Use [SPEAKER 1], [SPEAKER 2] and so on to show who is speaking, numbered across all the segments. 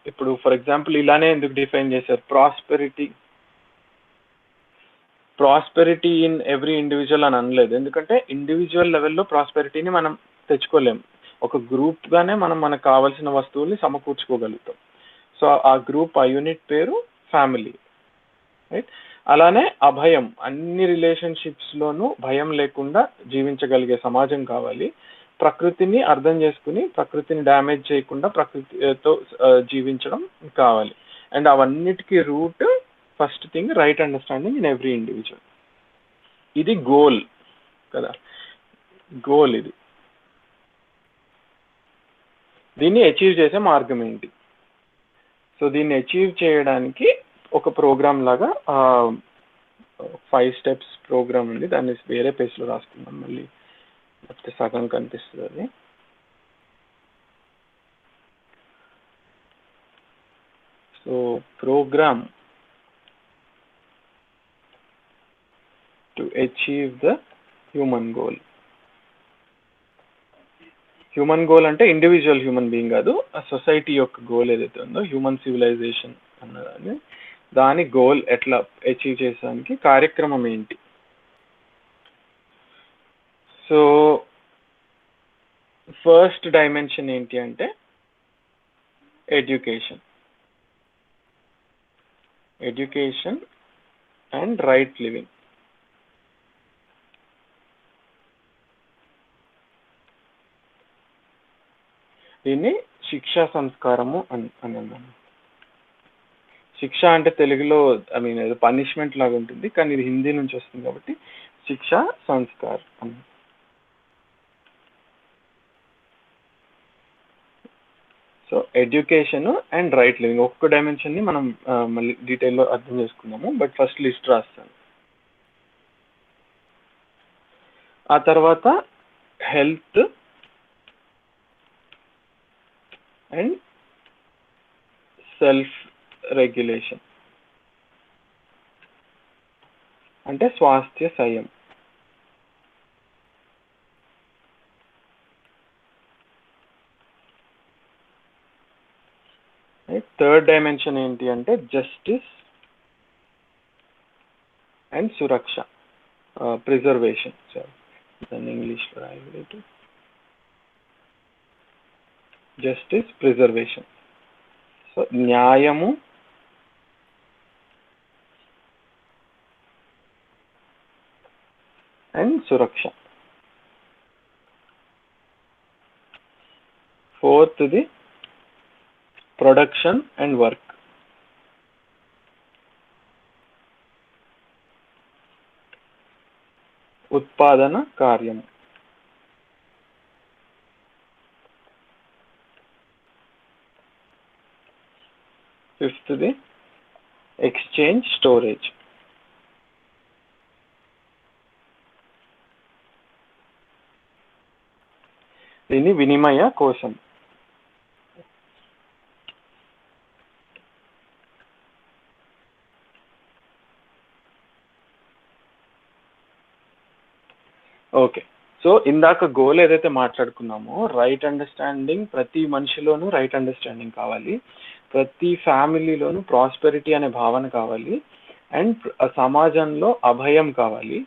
[SPEAKER 1] ఇప్పుడు for example ఇలానే ఎందుకు డిఫైన్ చేశారు, ప్రాస్పెరిటీ ఇన్ ఎవ్రీ ఇండివిజువల్ అని అనలేదు. ఎందుకంటే ఇండివిజువల్ లెవెల్లో ప్రాస్పెరిటీని మనం తెచ్చుకోలేం. ఒక గ్రూప్గానే మనం మనకు కావాల్సిన వస్తువుల్ని సమకూర్చుకోగలుగుతాం. సో ఆ గ్రూప్, ఆ యూనిట్ పేరు ఫ్యామిలీ, రైట్? అలానే అభయం, అన్ని రిలేషన్షిప్స్లోనూ భయం లేకుండా జీవించగలిగే సమాజం కావాలి. ప్రకృతిని అర్థం చేసుకుని ప్రకృతిని డ్యామేజ్ చేయకుండా ప్రకృతితో జీవించడం కావాలి. అండ్ అవన్నిటికీ root first thing right understanding in every individual. ఇది గోల్ కదా, గోల్ ఇది. దీన్ని అచీవ్ చేసే మార్గం ఏంటి? సో దీన్ని అచీవ్ చేయడానికి ఒక ప్రోగ్రామ్ లాగా 5 steps ప్రోగ్రామ్ ఉంది. దాన్ని వేరే పేజ్లో రాసుకున్నాం, మళ్ళీ లేకపోతే సగం కనిపిస్తుంది. So program to achieve the human goal. Human goal అంటే ఇండివిజువల్ హ్యూమన్ బీయింగ్ కాదు, ఆ సొసైటీ యొక్క గోల్ ఏదైతే ఉందో, హ్యూమన్ సివిలైజేషన్ అన్నదాన్ని, దాని గోల్ ఎట్లా అచీవ్ చేసడానికి కార్యక్రమం ఏంటి? సో ఫస్ట్ డైమెన్షన్ ఏంటి అంటే ఎడ్యుకేషన్ అండ్ రైట్ లివింగ్. దీన్ని శిక్షా సంస్కారము అని అన్నాను. శిక్ష అంటే తెలుగులో ఏదో పనిష్మెంట్ లాగా ఉంటుంది, కానీ ఇది హిందీ నుంచి వస్తుంది కాబట్టి శిక్షా సంస్కార్ అని. So education and right living ఒక్క డైమెన్షన్ని మనం మళ్ళీ డీటెయిల్లో అర్థం చేసుకున్నాము, బట్ ఫస్ట్ లిస్ట్ రాస్తాను. ఆ తర్వాత హెల్త్ అండ్ సెల్ఫ్ రెగ్యులేషన్ అంటే స్వాస్థ్య సంయమం. థర్డ్ డైమెన్షన్ ఏంటి అంటే జస్టిస్ అండ్ సురక్ష, ప్రిజర్వేషన్. దాన్ని ఇంగ్లీష్లో రాయలేదు, జస్టిస్, ప్రిజర్వేషన్. సో న్యాయము అండ్ సురక్ష. ఫోర్త్ది ప్రొడక్షన్ అండ్ వర్క్. ఉత్పాదన కార్యము. ఫిఫ్త్ది ఎక్స్చేంజ్ స్టోరేజ్. దీన్ని వినిమయ కోశం. ఓకే, సో ఇందాక గోల్ ఏదైతే మాట్లాడుకున్నామో, రైట్ అండర్స్టాండింగ్, ప్రతి మనిషిలోనూ రైట్ అండర్స్టాండింగ్ కావాలి, ప్రతి ఫ్యామిలీలోనూ ప్రాస్పెరిటీ అనే భావన కావాలి, అండ్ సమాజంలో అభయం కావాలి,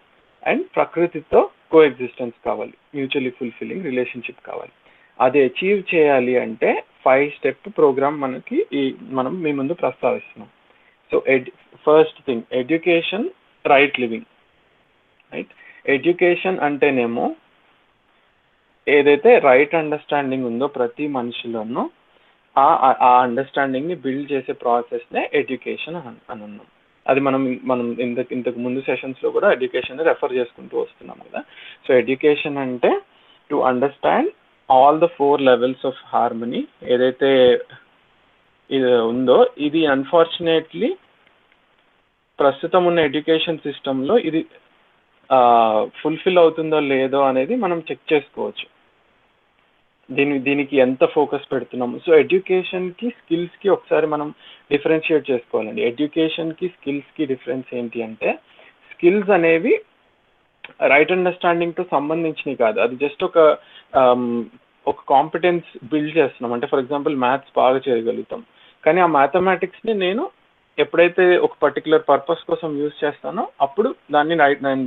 [SPEAKER 1] అండ్ ప్రకృతితో కో ఎగ్జిస్టెన్స్ కావాలి, మ్యూచువల్లీ ఫుల్ఫిల్లింగ్ రిలేషన్షిప్ కావాలి. అది అచీవ్ చేయాలి అంటే 5 step ప్రోగ్రామ్ మనం మీ ముందు ప్రస్తావిస్తున్నాం. So first thing education, right living. Right, education అంటేనేమో ఏదైతే రైట్ అండర్స్టాండింగ్ ఉందో ప్రతి మనిషిలోనూ, ఆ అండర్స్టాండింగ్ని బిల్డ్ చేసే ప్రాసెస్నే ఎడ్యుకేషన్ అని అన్నాం. అది మనం ఇంతకు ముందు సెషన్స్లో కూడా ఎడ్యుకేషన్ రెఫర్ చేసుకుంటూ వస్తున్నాం కదా. సో ఎడ్యుకేషన్ అంటే to understand all the 4 levels of harmony ఏదైతే ఇది ఉందో, ఇది అన్ఫార్చునేట్లీ ప్రస్తుతం ఉన్న ఎడ్యుకేషన్ సిస్టంలో ఇది ఫుల్ఫిల్ అవుతుందో లేదో అనేది మనం చెక్ చేసుకోవచ్చు, దీనికి ఎంత ఫోకస్ పెడుతున్నాము. సో ఎడ్యుకేషన్కి, స్కిల్స్కి ఒకసారి మనం డిఫరెన్షియేట్ చేసుకోవాలండి. ఎడ్యుకేషన్కి, స్కిల్స్కి డిఫరెన్స్ ఏంటి అంటే, స్కిల్స్ అనేవి రైట్ అండర్స్టాండింగ్తో సంబంధించినవి కాదు, అది జస్ట్ ఒక ఒక కాంపిటెన్స్ బిల్డ్ చేస్తున్నాం. అంటే ఫర్ ఎగ్జాంపుల్ మ్యాథ్స్ బాగా చేయగలుగుతాం, కానీ ఆ మ్యాథమెటిక్స్ని నేను ఎప్పుడైతే ఒక పర్టికులర్ పర్పస్ కోసం యూజ్ చేస్తానో అప్పుడు దాన్ని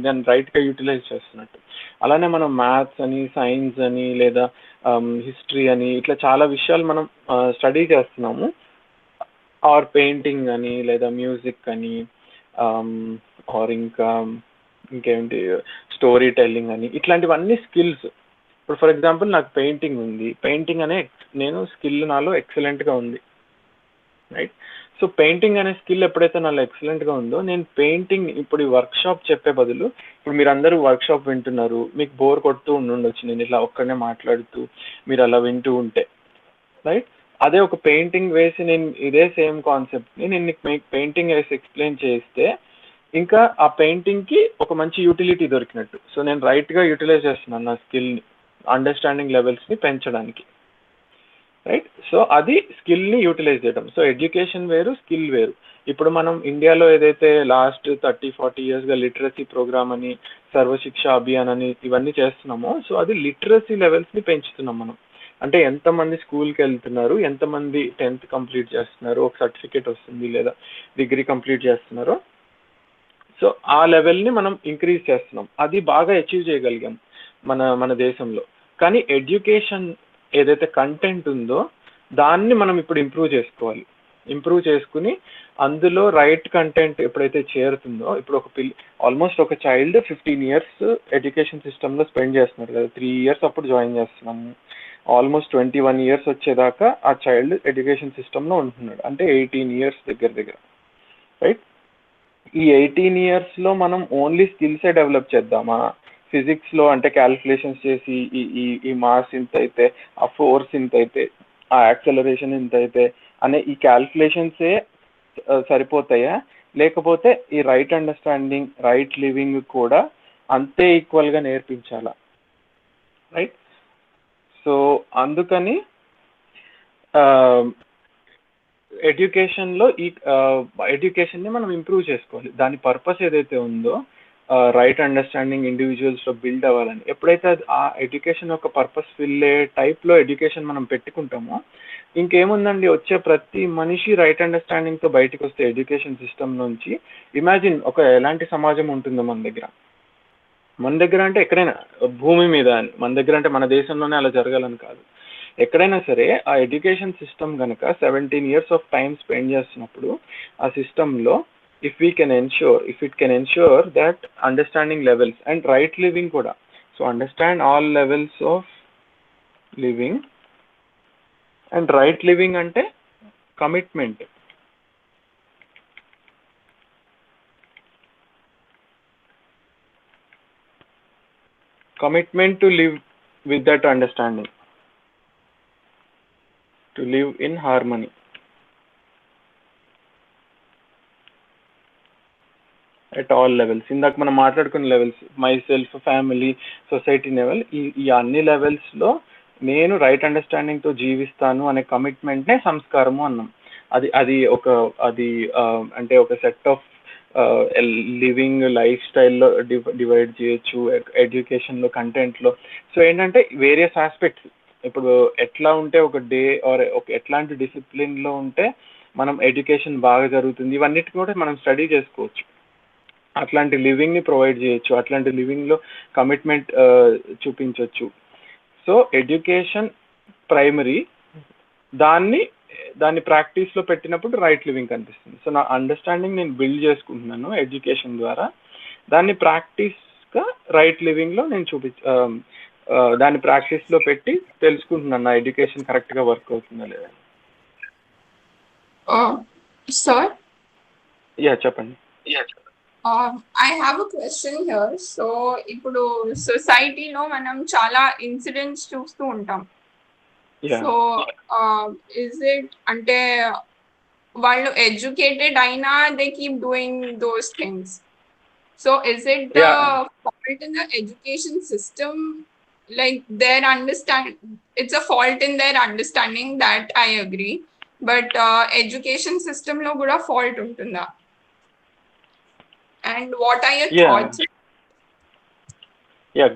[SPEAKER 1] నేను రైట్గా యూటిలైజ్ చేస్తున్నట్టు. అలానే మనం మ్యాథ్స్ అని, సైన్స్ అని, లేదా హిస్టరీ అని, ఇట్లా చాలా విషయాలు మనం స్టడీ చేస్తున్నాము. ఆర్ పెయింటింగ్ అని, లేదా మ్యూజిక్ అని, ఆర్ ఇంకేంటి స్టోరీ టెల్లింగ్ అని, ఇట్లాంటివన్నీ స్కిల్స్. ఇప్పుడు ఫర్ ఎగ్జాంపుల్ నాకు పెయింటింగ్ ఉంది, పెయింటింగ్ అనే నేను స్కిల్ నాలో ఎక్సలెంట్గా ఉంది, రైట్? సో పెయింటింగ్ అనే స్కిల్ ఎప్పుడైతే నాలో ఎక్సలెంట్గా ఉందో, నేను పెయింటింగ్ ఇప్పుడు ఈ వర్క్ షాప్ చెప్పే బదులు, ఇప్పుడు మీరు అందరూ వర్క్ షాప్ వింటున్నారు, మీకు బోర్ కొడుతూ ఉండొచ్చు నేను ఇలా ఒక్కడనే మాట్లాడుతూ, మీరు అలా వింటూ ఉంటే, రైట్? అదే ఒక పెయింటింగ్ వేసి నేను ఇదే సేమ్ కాన్సెప్ట్ని నేను మీకు పెయింటింగ్ వేసి ఎక్స్ప్లెయిన్ చేస్తే ఇంకా ఆ పెయింటింగ్కి ఒక మంచి యూటిలిటీ దొరికినట్టు. సో నేను రైట్గా యూటిలైజ్ చేస్తున్నాను నా స్కిల్ని, అండర్స్టాండింగ్ లెవెల్స్ని పెంచడానికి, రైట్? సో అది స్కిల్ని యూటిలైజ్ చేయడం. సో ఎడ్యుకేషన్ వేరు, స్కిల్ వేరు. ఇప్పుడు మనం ఇండియాలో ఏదైతే లాస్ట్ 30-40 ఇయర్స్గా లిటరసీ ప్రోగ్రామ్ అని, సర్వశిక్ష అభియాన్ అని ఇవన్నీ చేస్తున్నామో, సో అది లిటరసీ లెవెల్స్ని పెంచుతున్నాం మనం. అంటే ఎంతమంది స్కూల్కి వెళ్తున్నారు, ఎంతమంది 10th కంప్లీట్ చేస్తున్నారు, ఒక సర్టిఫికేట్ వస్తుంది, లేదా డిగ్రీ కంప్లీట్ చేస్తున్నారో, సో ఆ లెవెల్ని మనం ఇంక్రీజ్ చేస్తున్నాం. అది బాగా అచీవ్ చేయగలిగాం మన దేశంలో. కానీ ఎడ్యుకేషన్ ఏదైతే కంటెంట్ ఉందో దాన్ని మనం ఇప్పుడు ఇంప్రూవ్ చేసుకోవాలి. ఇంప్రూవ్ చేసుకుని అందులో రైట్ కంటెంట్ ఎప్పుడైతే చేరుతుందో, ఇప్పుడు ఆల్మోస్ట్ ఒక చైల్డ్ 15 ఇయర్స్ ఎడ్యుకేషన్ సిస్టంలో స్పెండ్ చేస్తున్నారు కదా, 3 ఇయర్స్ అప్పుడు జాయిన్ చేస్తున్నాము, ఆల్మోస్ట్ 21 ఇయర్స్ వచ్చేదాకా ఆ చైల్డ్ ఎడ్యుకేషన్ సిస్టంలో ఉంటున్నాడు, అంటే 18 ఇయర్స్ దగ్గర, రైట్? ఈ 18 ఇయర్స్లో మనం ఓన్లీ స్కిల్సే డెవలప్ చేద్దామా? ఫిజిక్స్లో అంటే క్యాలిక్యులేషన్స్ చేసి ఈ ఈ ఈ మాస్ ఇంత అయితే, ఆ ఫోర్స్ ఇంత అయితే, ఆ యాక్సలరేషన్ ఇంత అయితే అనే ఈ క్యాలిక్యులేషన్సే సరిపోతాయా? లేకపోతే ఈ రైట్ అండర్స్టాండింగ్, రైట్ లివింగ్ కూడా అంతే ఈక్వల్గా నేర్పించాలా, రైట్? సో అందుకని ఎడ్యుకేషన్లో ఈ ఎడ్యుకేషన్ని మనం ఇంప్రూవ్ చేసుకోవాలి. దాని పర్పస్ ఏదైతే ఉందో, రైట్ అండర్స్టాండింగ్ ఇండివిజువల్స్లో బిల్డ్ అవ్వాలని, ఎప్పుడైతే ఆ ఎడ్యుకేషన్ యొక్క పర్పస్ ఫిల్ అయ్యే టైప్లో ఎడ్యుకేషన్ మనం పెట్టుకుంటామో, ఇంకేముందండి, వచ్చే ప్రతి మనిషి రైట్ అండర్స్టాండింగ్తో బయటకు వస్తే ఎడ్యుకేషన్ సిస్టమ్ నుంచి, ఇమాజిన్ ఎలాంటి సమాజం ఉంటుందో మన దగ్గర అంటే ఎక్కడైనా భూమి మీద, మన దగ్గర అంటే మన దేశంలోనే అలా జరగాలని కాదు, ఎక్కడైనా సరే ఆ ఎడ్యుకేషన్ సిస్టమ్ కనుక 17 ఇయర్స్ ఆఫ్ టైం స్పెండ్ చేస్తున్నప్పుడు ఆ సిస్టంలో if it can ensure that understanding levels and right living కూడా. So understand all levels of living, and right living అంటే commitment. Commitment to live with that understanding, to live in harmony at all levels. ఇందాక మనం మాట్లాడుకున్న levels, my self, family, society level, ఈ అన్ని లెవెల్స్లో నేను right అండర్స్టాండింగ్తో జీవిస్తాను అనే కమిట్మెంట్నే సంస్కారము అన్నాం. అది అంటే ఒక సెట్ ఆఫ్ లివింగ్ లైఫ్ స్టైల్లో డివైడ్ చేయొచ్చు ఎడ్యుకేషన్లో, కంటెంట్లో. సో ఏంటంటే వేరియస్ ఆస్పెక్ట్స్, ఇప్పుడు ఎట్లా ఉంటే ఒక డే ఆర్ ఎట్లాంటి డిసిప్లిన్లో ఉంటే మనం ఎడ్యుకేషన్ బాగా జరుగుతుంది, ఇవన్నిటి కూడా మనం స్టడీ చేసుకోవచ్చు. అట్లాంటి లివింగ్ని ప్రొవైడ్ చేయొచ్చు, అట్లాంటి లివింగ్లో కమిట్మెంట్ చూపించవచ్చు. సో ఎడ్యుకేషన్ ప్రైమరీ, దాన్ని ప్రాక్టీస్లో పెట్టినప్పుడు రైట్ లివింగ్ కనిపిస్తుంది. సో నా అండర్స్టాండింగ్ నేను బిల్డ్ చేసుకుంటున్నాను ఎడ్యుకేషన్ ద్వారా, దాన్ని ప్రాక్టీస్గా రైట్ లివింగ్లో నేను దాన్ని ప్రాక్టీస్లో పెట్టి తెలుసుకుంటున్నాను నా ఎడ్యుకేషన్ కరెక్ట్గా వర్క్ అవుతుందా లేదా.
[SPEAKER 2] సార్,
[SPEAKER 1] చెప్పండి.
[SPEAKER 2] I have a question here. So ఇప్పుడు సొసైటీలో మనం చాలా ఇన్సిడెంట్స్ చూస్తూ ఉంటాం. సో ఇస్ ఇట్ అంటే వాళ్ళు ఎడ్యుకేటెడ్ అయినా they keep doing those things. So is it the fault in the education system, like their it's a fault in their understanding, that I agree, but education system లో కూడా fault ఉంటుందా? And what are your thoughts?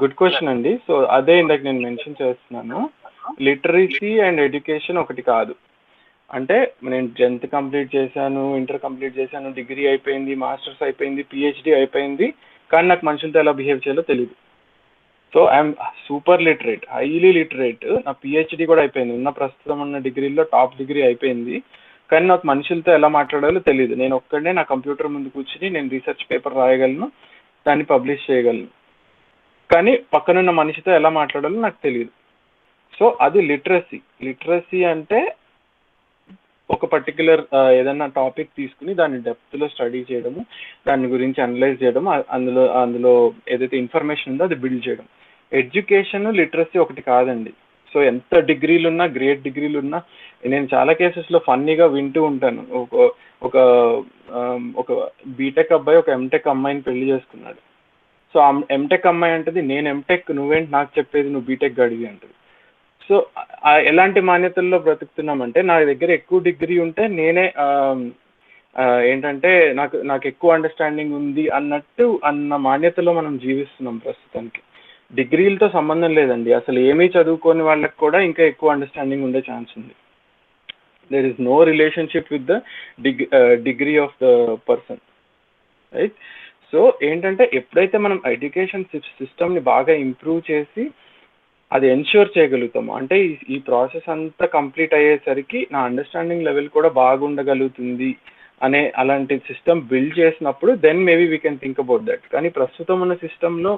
[SPEAKER 1] Good question అండి. So అదే ఇందాక నేను mention చేస్తున్నాను. Literacy and education ఒకటి కాదు. అంటే నేను 10th కంప్లీట్ చేశాను, ఇంటర్ కంప్లీట్ చేశాను, డిగ్రీ అయిపోయింది, మాస్టర్స్ అయిపోయింది, పిహెచ్డి అయిపోయింది, కానీ నాకు మనుషులతో ఎలా బిహేవ్ చేయాలో తెలియదు. So I'm super literate, highly literate, నా పిహెచ్డి కూడా అయిపోయింది, ప్రస్తుతం ఉన్న డిగ్రీలో టాప్ డిగ్రీ అయిపోయింది, కానీ నాకు మనుషులతో ఎలా మాట్లాడాలో తెలియదు. నేను ఒక్కడనే నా కంప్యూటర్ ముందు కూర్చుని నేను రీసెర్చ్ పేపర్ రాయగలను, దాన్ని పబ్లిష్ చేయగలను, కానీ పక్కనున్న మనిషితో ఎలా మాట్లాడాలో నాకు తెలియదు. సో అది లిటరసీ. లిటరసీ అంటే ఒక పర్టికులర్ ఏదైనా టాపిక్ తీసుకుని దాన్ని డెప్త్లో స్టడీ చేయడము, దాని గురించి అనలైజ్ చేయడం, అందులో ఏదైతే ఇన్ఫర్మేషన్ ఉందో అది బిల్డ్ చేయడం. ఎడ్యుకేషన్ లిటరసీ ఒకటి కాదండి. సో ఎంత డిగ్రీలు ఉన్నా, గ్రేట్ డిగ్రీలు ఉన్నా, నేను చాలా కేసెస్లో ఫన్నీగా వింటూ ఉంటాను. ఒక ఒక బీటెక్ అబ్బాయి ఒక ఎంటెక్ అమ్మాయిని పెళ్లి చేసుకున్నాడు. సో ఎంటెక్ అమ్మాయి అంటది, నేను ఎంటెక్, నువ్వేంటి నాకు చెప్పేది, నువ్వు బీటెక్ గడివి అంటది. సో ఎలాంటి మాన్యతల్లో బ్రతుకుతున్నామంటే, నా దగ్గర ఎక్కువ డిగ్రీ ఉంటే నేనే ఏంటంటే నాకు ఎక్కువ అండర్స్టాండింగ్ ఉంది అన్న మాన్యతలో మనం జీవిస్తున్నాం ప్రస్తుతానికి. డిగ్రీలతో సంబంధం లేదండి, అసలు ఏమీ చదువుకోని వాళ్ళకి కూడా ఇంకా ఎక్కువ అండర్స్టాండింగ్ ఉండే ఛాన్స్ ఉంది. There is no relationship with the degree of the person, right? So ఏంటంటే ఎప్పుడైతే మనం ఎడ్యుకేషన్ సిస్టమ్ని బాగా ఇంప్రూవ్ చేసి అది ఎన్ష్యూర్ చేయగలుగుతాము, అంటే ఈ ప్రాసెస్ అంతా కంప్లీట్ అయ్యేసరికి నా అండర్స్టాండింగ్ లెవెల్ కూడా బాగుండగలుగుతుంది అనే అలాంటి సిస్టమ్ బిల్డ్ చేసినప్పుడు then maybe we can think about that. కానీ ప్రస్తుతం ఉన్న సిస్టంలో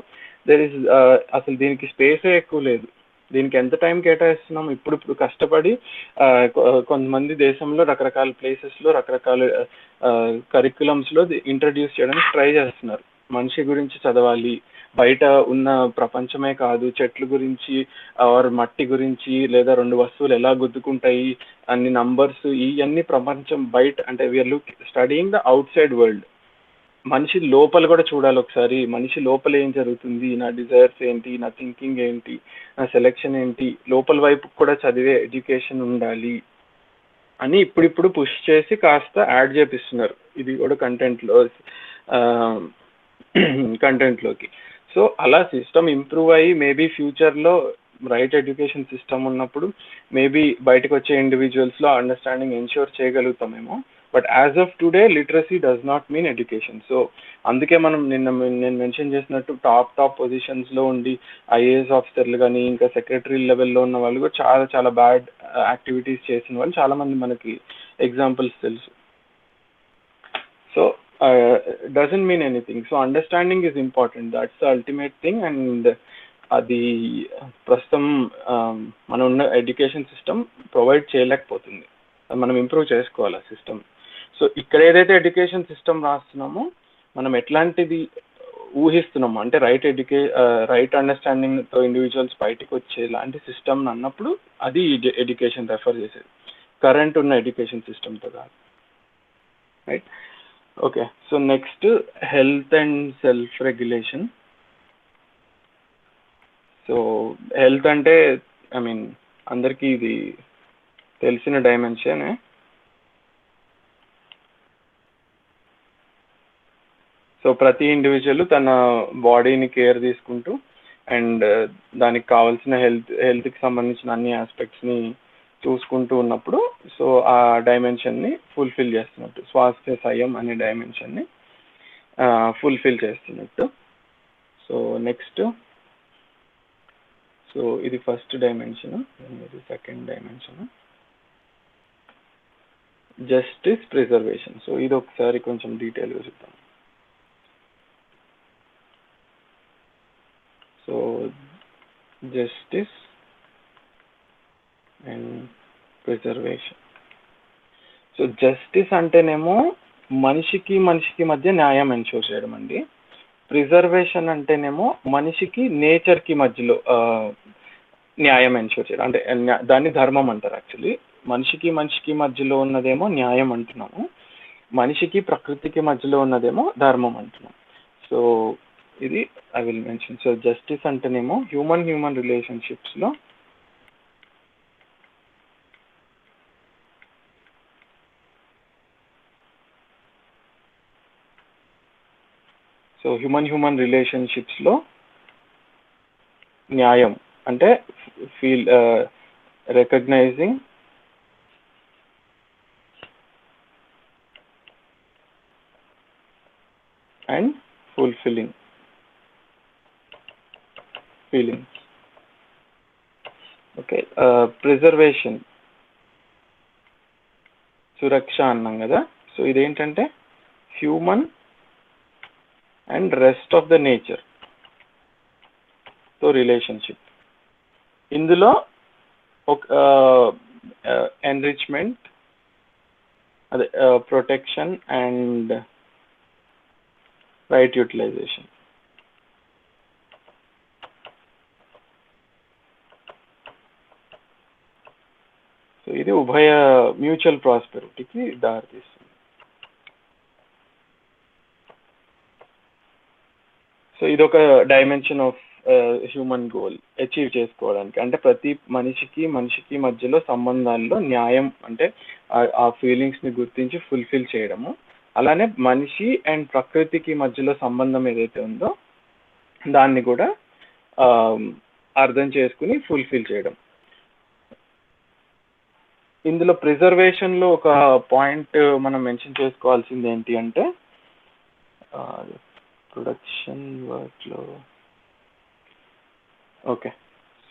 [SPEAKER 1] అసలు దీనికి స్పేసే ఎక్కువ లేదు. దీనికి ఎంత టైం కేటాయిస్తున్నాం ఇప్పుడు కష్టపడి కొంతమంది దేశంలో రకరకాల ప్లేసెస్లో రకరకాల కరిక్యులమ్స్లో ఇంట్రడ్యూస్ చేయడానికి ట్రై చేస్తున్నారు. మనిషి గురించి చదవాలి, బయట ఉన్న ప్రపంచమే కాదు, చెట్ల గురించి ఆర్ మట్టి గురించి, లేదా రెండు వస్తువులు ఎలా గుద్దుకుంటాయి, అన్ని నంబర్స్, ఇవన్నీ ప్రపంచం బయట, అంటే we are studying the outside world. మనిషి లోపల కూడా చూడాలి ఒకసారి, మనిషి లోపల ఏం జరుగుతుంది, నా డిజైర్స్ ఏంటి, నా థింకింగ్ ఏంటి, నా సెలెక్షన్ ఏంటి, లోపల వైపు కూడా చదివే ఎడ్యుకేషన్ ఉండాలి అని ఇప్పుడిప్పుడు పుష్ చేసి కాస్త యాడ్ చేపిస్తున్నారు ఇది కూడా కంటెంట్లోకి. సో అలా సిస్టమ్ ఇంప్రూవ్ అయ్యి మేబీ ఫ్యూచర్లో రైట్ ఎడ్యుకేషన్ సిస్టమ్ ఉన్నప్పుడు మేబీ బయటకు వచ్చే ఇండివిజువల్స్లో అండర్స్టాండింగ్ ఎన్ష్యూర్ చేయగలుగుతామేమో. But as of today literacy does not mean education. So అందుకే మనం నేను మెన్షన్ చేసినట్టు టాప్ పొజిషన్స్లో ఉండి ఐఏఎస్ ఆఫీసర్లు కానీ ఇంకా సెక్రటరీ లెవెల్లో ఉన్న వాళ్ళు కూడా చాలా చాలా బ్యాడ్ యాక్టివిటీస్ చేసిన వాళ్ళు చాలామంది మనకి ఎగ్జాంపుల్స్ తెలుసు. So doesn't mean anything. So understanding is important, that's the ultimate thing. And అది ప్రస్తుతం మనం ఉన్న ఎడ్యుకేషన్ సిస్టమ్ ప్రొవైడ్ చేయలేకపోతుంది, మనం ఇంప్రూవ్ చేసుకోవాలి ఆ సిస్టమ్. సో ఇక్కడ ఏదైతే ఎడ్యుకేషన్ సిస్టమ్ రాస్తున్నామో మనం ఎట్లాంటిది ఊహిస్తున్నాము అంటే రైట్ అండర్స్టాండింగ్తో ఇండివిజువల్స్ బయటకు వచ్చేలాంటి సిస్టమ్ అన్నప్పుడు అది ఎడ్యుకేషన్ రెఫర్ చేసేది, కరెంట్ ఉన్న ఎడ్యుకేషన్ సిస్టమ్తో కాదు, right? Okay, so next health and self regulation. So health అంటే ఐ మీన్ అందరికీ ఇది తెలిసిన డైమెన్షనే. సో ప్రతి ఇండివిజువల్ తన బాడీని కేర్ తీసుకుంటూ అండ్ దానికి కావాల్సిన హెల్త్కి సంబంధించిన అన్ని ఆస్పెక్ట్స్ని చూసుకుంటూ ఉన్నప్పుడు సో ఆ డైమెన్షన్ని ఫుల్ఫిల్ చేస్తున్నట్టు, స్వాస్థ్య సాయం అనే డైమెన్షన్ని ఫుల్ఫిల్ చేస్తున్నట్టు. సో నెక్స్ట్, సో ఇది ఫస్ట్ డైమెన్షన్, ఇది second dimension, justice preservation. So ఇది ఒకసారి కొంచెం డీటెయిల్గా చూద్దాం. So justice and preservation. So justice అంటేనేమో మనిషికి మధ్య న్యాయం ఎన్షూర్ చేయడం అండి. ప్రిజర్వేషన్ అంటేనేమో మనిషికి నేచర్కి మధ్యలో న్యాయం ఎన్షూర్ చేయడం, అంటే దాన్ని ధర్మం అంటారు. యాక్చువల్లీ మనిషికి మధ్యలో ఉన్నదేమో న్యాయం అంటున్నాము, మనిషికి ప్రకృతికి మధ్యలో ఉన్నదేమో ధర్మం అంటున్నాం. సో ఇది I will mention. So justice అంటేనేమో హ్యూమన్ రిలేషన్షిప్స్లో హ్యూమన్ రిలేషన్షిప్స్లో న్యాయం అంటే recognizing and fulfilling feelings. Okay, preservation, సురక్ష అన్నాం కదా. సో ఇదేంటంటే human and rest of the nature తో రిలేషన్షిప్. ఇందులో ఒక ఎన్రిచ్మెంట్, అదే protection and right utilization. So ఇది ఉభయ మ్యూచువల్ ప్రాస్పెరిటీకి దారితీస్తుంది. సో ఇదొక dimension of human goal achieve చేసుకోవడానికి. అంటే ప్రతి మనిషికి మధ్యలో సంబంధాల్లో న్యాయం, అంటే ఆ ఫీలింగ్స్ని గుర్తించి ఫుల్ఫిల్ చేయడము. అలానే మనిషి అండ్ ప్రకృతికి మధ్యలో సంబంధం ఏదైతే ఉందో దాన్ని కూడా అర్థం చేసుకుని ఫుల్ఫిల్ చేయడం. ఇందులో ప్రిజర్వేషన్లో ఒక పాయింట్ మనం మెన్షన్ చేసుకోవాల్సింది ఏంటి అంటే, ప్రొడక్షన్ వర్క్లో ఓకే.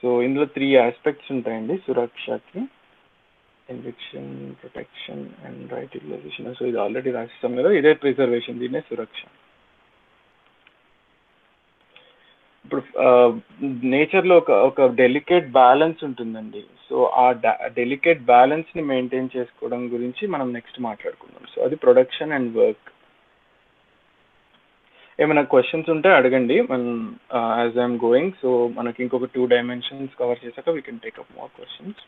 [SPEAKER 1] సో ఇందులో 3 ఆస్పెక్ట్స్ ఉంటాయండి సురక్షకి: enrichment, protection and right utilization. So ఇది ఆల్రెడీ రాసిస్తాం కదా, ఇదే ప్రిజర్వేషన్, దీనే సురక్ష. ఇప్పుడు నేచర్లో ఒక డెలికేట్ బ్యాలెన్స్ ఉంటుందండి. సో ఆ డెలికేట్ బ్యాలెన్స్ని మెయింటైన్ చేసుకోవడం గురించి మనం నెక్స్ట్ మాట్లాడుకుందాం. సో అది ప్రొడక్షన్ అండ్ వర్క్. ఏమైనా క్వశ్చన్స్ ఉంటే అడగండి మనం యాజ్ ఐఎమ్ గోయింగ్. సో మనకి ఇంకొక 2 డైమెన్షన్స్ కవర్ చేశాక we can take up more questions.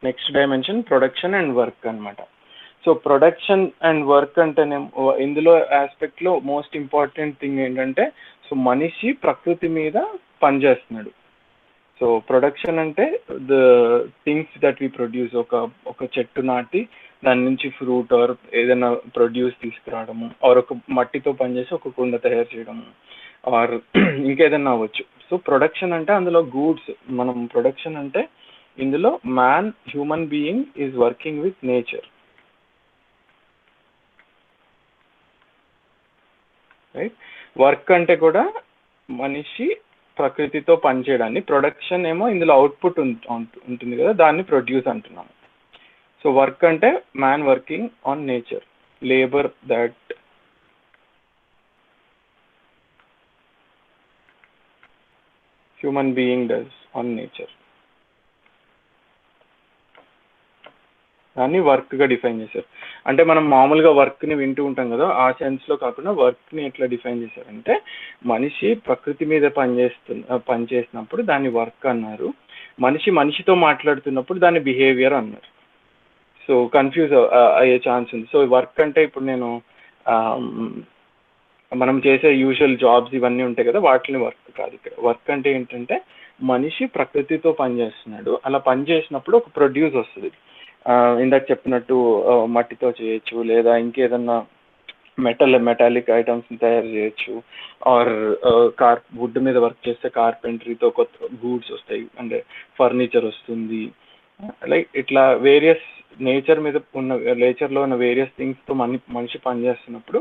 [SPEAKER 1] Next dimension production and work అనమాట. సో ప్రొడక్షన్ అండ్ వర్క్ అంటేనేమో ఇందులో ఆస్పెక్ట్లో మోస్ట్ ఇంపార్టెంట్ థింగ్ ఏంటంటే, సో మనిషి ప్రకృతి మీద పనిచేస్తున్నాడు. సో ప్రొడక్షన్ అంటే the things that we produce. ఒక చెట్టు నాటి దాని నుంచి ఫ్రూట్ ఆర్ ఏదైనా ప్రొడ్యూస్ తీసుకురావడము, ఆర్ ఒక మట్టితో పనిచేసి ఒక కుండ తయారు చేయడము, ఆర్ ఇంకేదైనా అవ్వచ్చు. సో ప్రొడక్షన్ అంటే అందులో గూడ్స్. మనం ప్రొడక్షన్ అంటే ఇందులో human being is working with nature, right. Work అంటే కూడా మనిషి ప్రకృతితో పనిచేయడాన్ని, ప్రొడక్షన్ ఏమో ఇందులో అవుట్పుట్ ఉంటుంది కదా, దాన్ని ప్రొడ్యూస్ అంటున్నాము. సో వర్క్ అంటే man working on nature, labour that human being does on nature, దాన్ని వర్క్గా డిఫైన్ చేశారు. అంటే మనం మామూలుగా వర్క్ని వింటూ ఉంటాం కదా, ఆ సెన్స్లో కాకుండా వర్క్ని ఎట్లా డిఫైన్ చేశారంటే, మనిషి ప్రకృతి మీద పనిచేసినప్పుడు దాన్ని వర్క్ అన్నారు, మనిషితో మాట్లాడుతున్నప్పుడు దాన్ని బిహేవియర్ అన్నారు. సో కన్ఫ్యూజ్ అయ్యే ఛాన్స్ ఉంది. సో వర్క్ అంటే ఇప్పుడు మనం చేసే యూజువల్ జాబ్స్ ఇవన్నీ ఉంటాయి కదా, వాటిని వర్క్ కాదు ఇక్కడ. వర్క్ అంటే ఏంటంటే మనిషి ప్రకృతితో పనిచేస్తున్నాడు, అలా పనిచేసినప్పుడు ఒక ప్రొడ్యూస్ వస్తుంది. ఇందాక చెప్పినట్టు మట్టితో చేయొచ్చు, లేదా ఇంకేదన్నా మెటాలిక్ ఐటమ్స్ని తయారు చేయొచ్చు, ఆర్ వుడ్ మీద వర్క్ చేస్తే కార్పెంటరీతో కొత్త గూడ్స్ వస్తాయి, అంటే ఫర్నిచర్ వస్తుంది. లైక్ ఇట్లా వేరియస్ నేచర్లో ఉన్న వేరియస్ థింగ్స్తో మనిషి పనిచేస్తున్నప్పుడు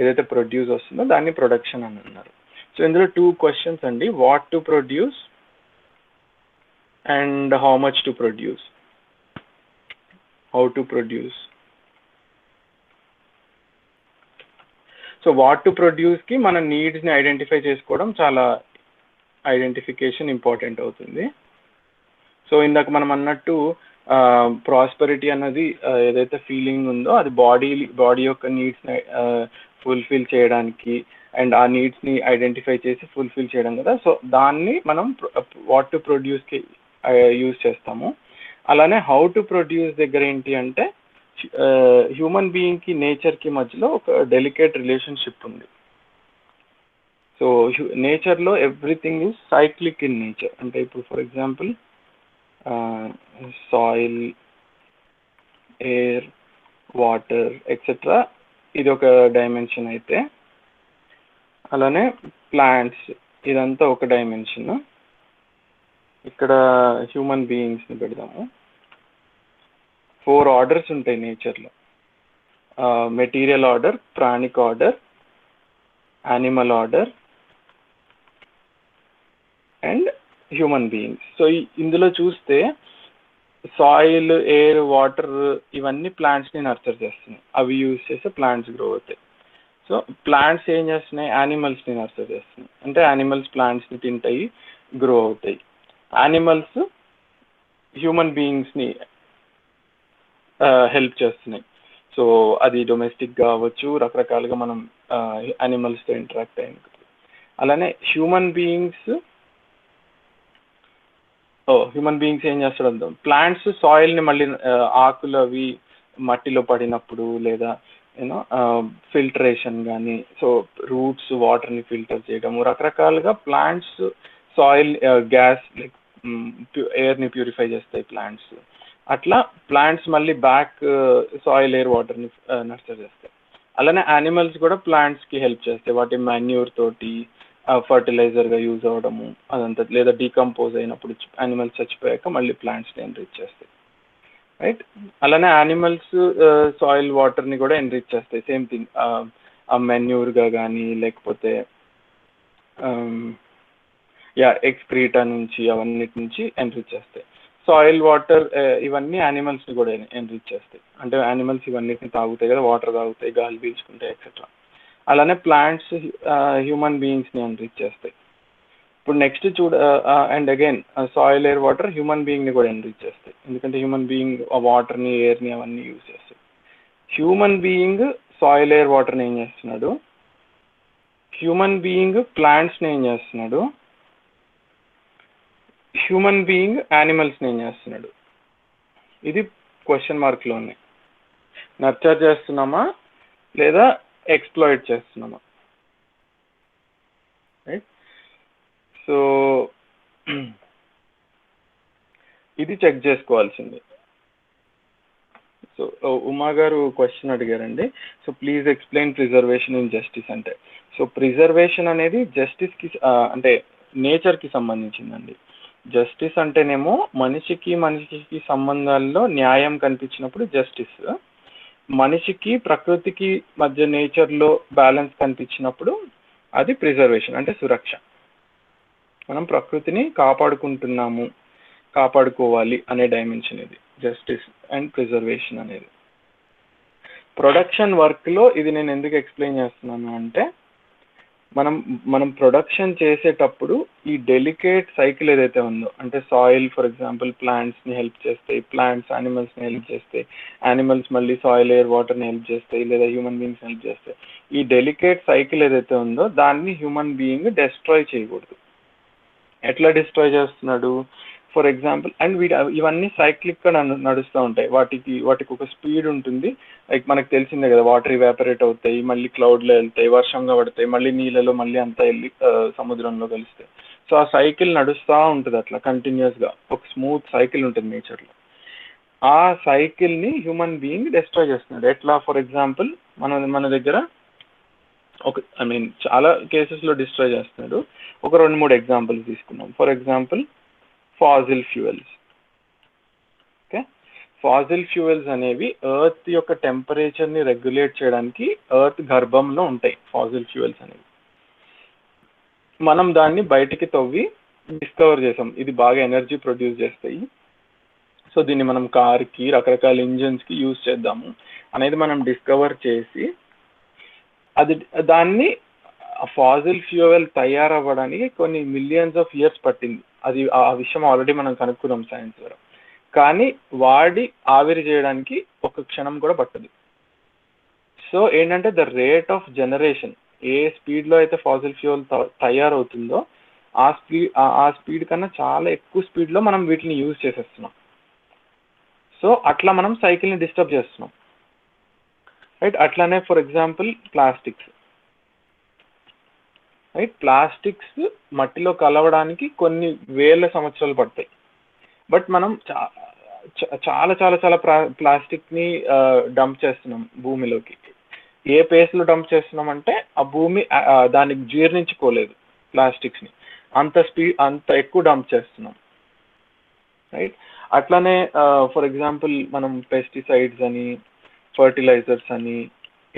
[SPEAKER 1] ఏదైతే ప్రొడ్యూస్ వస్తుందో దాన్ని ప్రొడక్షన్ అని అన్నారు. సో ఇందులో 2 క్వశ్చన్స్ అండి: what to produce and how much to produce. How to produce. So what to ప్రొడ్యూస్కి మన నీడ్స్ని ఐడెంటిఫై చేసుకోవడం, చాలా ఐడెంటిఫికేషన్ ఇంపార్టెంట్ అవుతుంది. సో ఇందాక మనం అన్నట్టు ప్రాస్పెరిటీ అన్నది ఏదైతే ఫీలింగ్ ఉందో అది బాడీ యొక్క నీడ్స్ని ఫుల్ఫిల్ చేయడానికి అండ్ ఆ నీడ్స్ని ఐడెంటిఫై చేసి ఫుల్ఫిల్ చేయడం కదా. సో దాన్ని మనం వాట్ టు ప్రొడ్యూస్కి యూజ్ చేస్తాము. అలానే హౌ టు ప్రొడ్యూస్ దగ్గర ఏంటి అంటే, హ్యూమన్ బీయింగ్కి నేచర్కి మధ్యలో ఒక డెలికేట్ రిలేషన్షిప్ ఉంది. సో నేచర్లో everything is cyclic in nature. అంటే ఇప్పుడు for example soil, air, water etcetera, ఇది ఒక డైమెన్షన్ అయితే, అలానే ప్లాంట్స్, ఇదంతా ఒక డైమెన్షన్. ఇక్కడ హ్యూమన్ బీయింగ్స్ని పెడదాము. 4 ఆర్డర్స్ ఉంటాయి నేచర్లో. Material order, pranic order, animal order and human beings. So ఇందులో చూస్తే సాయిల్, ఎయిర్, వాటర్ ఇవన్నీ ప్లాంట్స్ని నర్చర్ చేస్తున్నాయి. అవి యూజ్ చేసి ప్లాంట్స్ గ్రో అవుతాయి. సో ప్లాంట్స్ ఏం చేస్తున్నాయి, యానిమల్స్ని నర్చర్ చేస్తున్నాయి. అంటే యానిమల్స్ ప్లాంట్స్ని తింటాయి, గ్రో అవుతాయి. యానిమల్స్ హ్యూమన్ బీయింగ్స్ని హెల్ప్ చేస్తున్నాయి. సో అది డొమెస్టిక్ కావచ్చు, రకరకాలుగా మనం యానిమల్స్తో ఇంటరాక్ట్ అయ్యింది. అలానే హ్యూమన్ బీయింగ్స్ ఏం చేస్తాడు, ప్లాంట్స్ సాయిల్ని మళ్ళీ ఆకులు అవి మట్టిలో పడినప్పుడు లేదా యూనో ఫిల్టరేషన్ కానీ, సో రూట్స్ వాటర్ని ఫిల్టర్ చేయడము, రకరకాలుగా ప్లాంట్స్ సాయిల్ గ్యాస్ లైక్ ఎయిర్ని ప్యూరిఫై చేస్తాయి ప్లాంట్స్. అట్లా ప్లాంట్స్ మళ్ళీ బ్యాక్ సాయిల్, ఎయిర్, వాటర్ని నర్చర్ చేస్తాయి. అలానే యానిమల్స్ కూడా ప్లాంట్స్కి హెల్ప్ చేస్తాయి. వాటి మాన్యూర్ తోటి ఫర్టిలైజర్గా యూజ్ అవ్వడము అదంతా, లేదా డీకంపోజ్ అయినప్పుడు యానిమల్స్ చచ్చిపోయాక మళ్ళీ ప్లాంట్స్ని ఎన్రిచ్ చేస్తాయి, రైట్. అలానే యానిమల్స్ సాయిల్, వాటర్ని కూడా ఎన్రిచ్ చేస్తాయి. సేమ్ థింగ్, ఆ మెన్యూర్గా కానీ లేకపోతే ఎక్స్క్రీటా నుంచి అవన్నిటి నుంచి ఎన్రిచ్ చేస్తాయి. సాయిల్, వాటర్ ఇవన్నీ యానిమల్స్ని కూడా ఎన్రిచ్ చేస్తాయి. అంటే యానిమల్స్ ఇవన్నిటిని తాగుతాయి కదా, వాటర్ తాగుతాయి, గాలి పీల్చుకుంటాయి ఎక్సెట్రా. అలానే ప్లాంట్స్ హ్యూమన్ బీయింగ్స్ని ఎన్రిచ్ చేస్తాయి. ఇప్పుడు next and again soil, air, water human బీయింగ్ని కూడా ఎన్రిచ్ చేస్తాయి. ఎందుకంటే హ్యూమన్ బీయింగ్ వాటర్ని, ఎయిర్ని అవన్నీ యూజ్ చేస్తాయి. హ్యూమన్ బీయింగ్ సాయిల్, ఎయిర్, వాటర్ని ఏం చేస్తున్నాడు, హ్యూమన్ బీయింగ్ ప్లాంట్స్ని ఏం చేస్తున్నాడు, హ్యూమన్ బీయింగ్ యానిమల్స్ని ఏం చేస్తున్నాడు, ఇది క్వశ్చన్ మార్క్లో ఉన్నాయి. నర్చర్ చేస్తున్నామా లేదా ఎక్స్ప్లాయిట్ చేస్తున్నామా, రైట్. సో ఇది చెక్ చేసుకోవాల్సింది. సో ఉమా గారు క్వశ్చన్ అడిగారండి. So please explain preservation in justice అంటే. సో ప్రిజర్వేషన్ అనేది జస్టిస్కి అంటే నేచర్కి సంబంధించిందండి. జస్టిస్ అంటేనేమో మనిషికి సంబంధాల్లో న్యాయం కనిపించినప్పుడు జస్టిస్, మనిషికి ప్రకృతికి మధ్య నేచర్లో బ్యాలెన్స్ కనిపించినప్పుడు అది ప్రిజర్వేషన్ అంటే సురక్ష. మనం ప్రకృతిని కాపాడుకోవాలి అనే డైమెన్షన్ ఇది జస్టిస్ అండ్ ప్రిజర్వేషన్ అనేది. ప్రొడక్షన్ వర్క్లో ఇది నేను ఎందుకు ఎక్స్ప్లెయిన్ చేస్తున్నాను అంటే, మనం ప్రొడక్షన్ చేసేటప్పుడు ఈ డెలికేట్ సైకిల్ ఏదైతే ఉందో, అంటే సాయిల్ ఫర్ ఎగ్జాంపుల్ ప్లాంట్స్ని హెల్ప్ చేస్తాయి, ప్లాంట్స్ యానిమల్స్ని హెల్ప్ చేస్తాయి, యానిమల్స్ మళ్ళీ సాయిల్, ఎయిర్, వాటర్ని హెల్ప్ చేస్తాయి, లేదా హ్యూమన్ బీయింగ్స్ హెల్ప్ చేస్తాయి. ఈ డెలికేట్ సైకిల్ ఏదైతే ఉందో దాన్ని హ్యూమన్ బీయింగ్ డెస్ట్రాయ్ చేయకూడదు. ఎట్లా డిస్ట్రాయ్ చేస్తున్నాడు, ఫర్ ఎగ్జాంపుల్, అండ్ ఇవన్నీ సైక్లిక్గా నడుస్తూ ఉంటాయి. వాటికి ఒక స్పీడ్ ఉంటుంది. లైక్ మనకు తెలిసిందే కదా, వాటర్ ఇవాపరేట్ అవుతాయి, మళ్ళీ క్లౌడ్లో వెళ్తాయి, వర్షంగా పడతాయి, మళ్ళీ నీళ్ళలో మళ్ళీ అంతా వెళ్ళి సముద్రంలో కలుస్తాయి. సో ఆ సైకిల్ నడుస్తూ ఉంటుంది అట్లా కంటిన్యూస్గా, ఒక స్మూత్ సైకిల్ ఉంటుంది నేచర్లో. ఆ సైకిల్ని హ్యూమన్ బీయింగ్ డిస్ట్రాయ్ చేస్తున్నాడు. ఎట్లా, ఫర్ ఎగ్జాంపుల్ మన దగ్గర చాలా కేసెస్లో డిస్ట్రాయ్ చేస్తున్నాడు. ఒక 2-3 ఎగ్జాంపుల్స్ తీసుకున్నాం. For example fossil fuels. Okay, fossil fuels అనేవి ఎర్త్ యొక్క టెంపరేచర్ని రెగ్యులేట్ చేయడానికి ఎర్త్ గర్భంలో ఉంటాయి. ఫాజిల్ ఫ్యూయల్స్ అనేవి మనం దాన్ని బయటికి తవ్వి డిస్కవర్ చేసాం, ఇది బాగా ఎనర్జీ ప్రొడ్యూస్ చేస్తాయి, సో దీన్ని మనం కార్కి, రకరకాల ఇంజిన్స్కి యూజ్ చేద్దాము అనేది మనం డిస్కవర్ చేసి దాన్ని ఫాజిల్ ఫ్యూయల్ తయారవ్వడానికి కొన్ని మిలియన్స్ ఆఫ్ ఇయర్స్ పట్టింది. అది ఆ విషయం ఆల్రెడీ మనం కనుక్కున్నాం సైన్స్ ద్వారా. కానీ వాడి ఆవిరి చేయడానికి ఒక క్షణం కూడా పట్టదు. సో ఏంటంటే ద రేట్ ఆఫ్ జనరేషన్, ఏ స్పీడ్లో అయితే ఫాజిల్ ఫ్యూయల్ తయారవుతుందో ఆ స్పీడ్ కన్నా చాలా ఎక్కువ స్పీడ్లో మనం వీటిని యూజ్ చేసేస్తున్నాం. సో అట్లా మనం సైకిల్ని డిస్టర్బ్ చేస్తున్నాం, రైట్. అట్లానే for example plastics, right. Plastics మట్టిలో కలవడానికి కొన్ని వేల సంవత్సరాలు పడతాయి. బట్ మనం చాలా చాలా చాలా ప్లాస్టిక్ని డంప్ చేస్తున్నాం భూమిలోకి. ఏ పేస్లో డంప్ చేస్తున్నాం అంటే ఆ భూమి దానికి జీర్ణించుకోలేదు ప్లాస్టిక్స్ని. అంత ఎక్కువ డంప్ చేస్తున్నాం, రైట్? అట్లానే ఫర్ ఎగ్జాంపుల్ మనం పెస్టిసైడ్స్ అని, ఫర్టిలైజర్స్ అని,